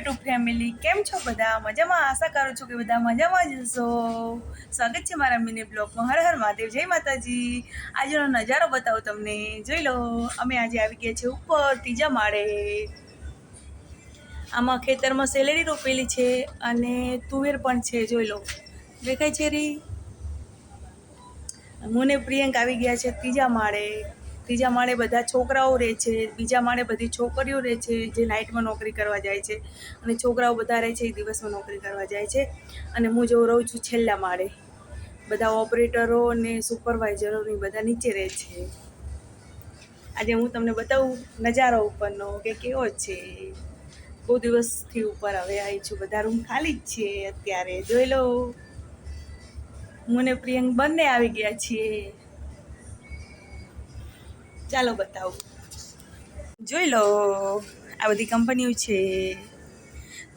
YouTube family કેમ છો બધા મજામાં? આશા કરું છું કે બધા મજામાં જ હશો. સ્વાગત છે મારા મિની બ્લોગમાં. હર હર મહાદેવ, જય માતાજી. આજનો નજારો બતાવું તમને, જોઈ લો. અમે આજે આવી ગયા છે ઉપર ત્રીજા માળે. આમાં ખેતરમાં સેલેરી રોપેલી છે અને તુવેર પણ છે, જોઈ લો. દેખાય છે રી? હું ને પ્રિયંક આવી ગયા છે ત્રીજા માળે. ત્રીજા માળે બધા છોકરાઓ રહે છે, બીજા માળે બધી છોકરીઓ રહે છે જે નાઇટમાં નોકરી કરવા જાય છે, અને છોકરાઓ બધા રહે છે એ દિવસમાં નોકરી કરવા જાય છે. અને હું જો રહું છું છેલ્લા માળે. બધા ઓપરેટરો અને સુપરવાઇઝરો ને બધા નીચે રહે છે. આજે હું તમને બતાવું નજારો ઉપરનો કે કેવો છે. બહુ દિવસથી ઉપર હવે આવી છું, બધા રૂમ ખાલી જ છે અત્યારે, જોઈ લો. મને પ્રિયંક બંને આવી ગયા છીએ. ચાલો બતાવું, જોઈ લો. આ બધી કંપનીઓ છે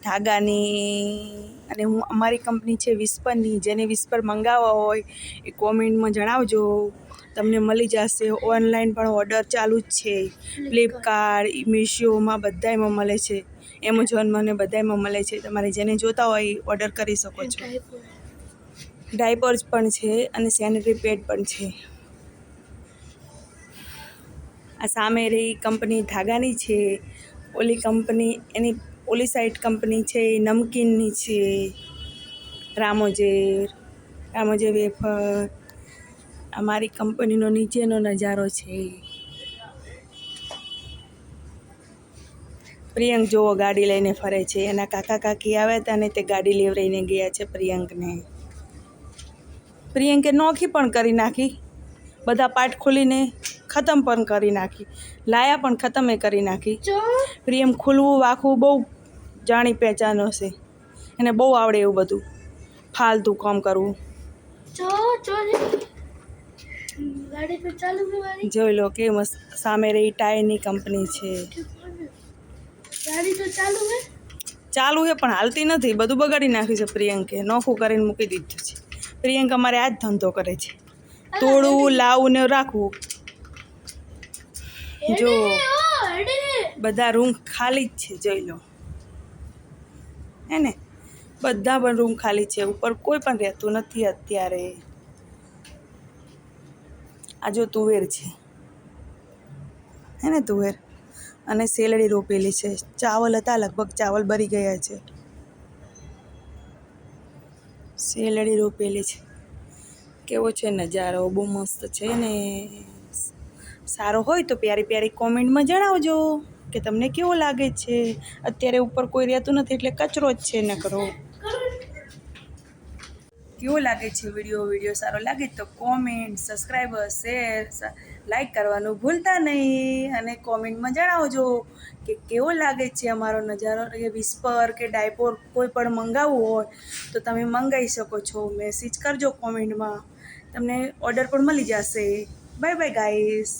ધાગાની, અને અમારી કંપની છે વિસ્પરની. જેને વિસ્પર મંગાવવા હોય એ કોમેન્ટમાં જણાવજો, તમને મળી જશે. ઓનલાઈન પણ ઓર્ડર ચાલુ જ છે. ફ્લિપકાર્ટ, મીશોમાં બધામાં મળે છે, એમેઝોનમાં ને બધામાં મળે છે. તમારે જેને જોતા હોય ઓર્ડર કરી શકો છો. ડાયપર્સ પણ છે અને સેનિટરી પેડ પણ છે. આ સામે રહી કંપની ધાગાની છે. ઓલી કંપની એની ઓલી સાઈડ કંપની છે એ નમકીનની છે, રામોજે વેફર. અમારી કંપનીનો નીચેનો નજારો છે. પ્રિયંક જોવો ગાડી લઈને ફરે છે. એના કાકા કાકી આવ્યા હતા ને તે ગાડી લેવડાવીને ગયા છે પ્રિયંકને. પ્રિયંકે નોખી પણ કરી નાખી, બધા પાર્ટ ખોલીને ખતમ પણ કરી નાખી, લાયા પણ ખતમે કરી નાખી. પ્રિયમ ખુલવું વાખવું બહુ જાણી પહેચાનો છે, એને બહુ આવડે એવું બધું ફાલતું કામ કરવું. જોઈ લો કે મસ્ત. સામે રહી ટાયરની કંપની છે. ચાલુ છે પણ હાલતી નથી, બધું બગાડી નાખ્યું છે પ્રિયંકે, નોખું કરીને મૂકી દીધું છે. પ્રિયંકા અમારે આ જ ધંધો કરે છે, તોડવું, લાવવું ને રાખવું. જો બધા રૂમ ખાલી જ છે, જોઈ લો. હે ને, બધા પણ રૂમ ખાલી છે, ઉપર કોઈ પણ રહેતું નથી અત્યારે. આ જો તુવેર છે, હે ને તુવેર, અને સેલડી રોપેલી છે. ચાવલ હતા, લગભગ ચાવલ બરી ગયા છે. સેલડી રોપેલી છે. કેવો છે નજારો, બહુ મસ્ત છે ને. સારો હોય તો પ્યારી પ્યારી કોમેન્ટમાં જણાવજો કે તમને કેવો લાગે છે. અત્યારે ઉપર કોઈ રહેતું નથી એટલે કચરો જ છે નકરો. કેવો લાગે છે વિડીયો સારો લાગે તો કોમેન્ટ, સબસ્ક્રાઈબર, શેર, લાઈક કરવાનું ભૂલતા નહીં. અને કોમેન્ટમાં જણાવજો કે કેવો લાગે છે અમારો નજારો. કે વિસ્પર કે ડાયપોર કોઈ પણ મંગાવવું હોય તો તમે મંગાવી શકો છો. મેસેજ કરજો કોમેન્ટમાં, તમને ઓર્ડર પણ મળી જશે. Bye bye guys.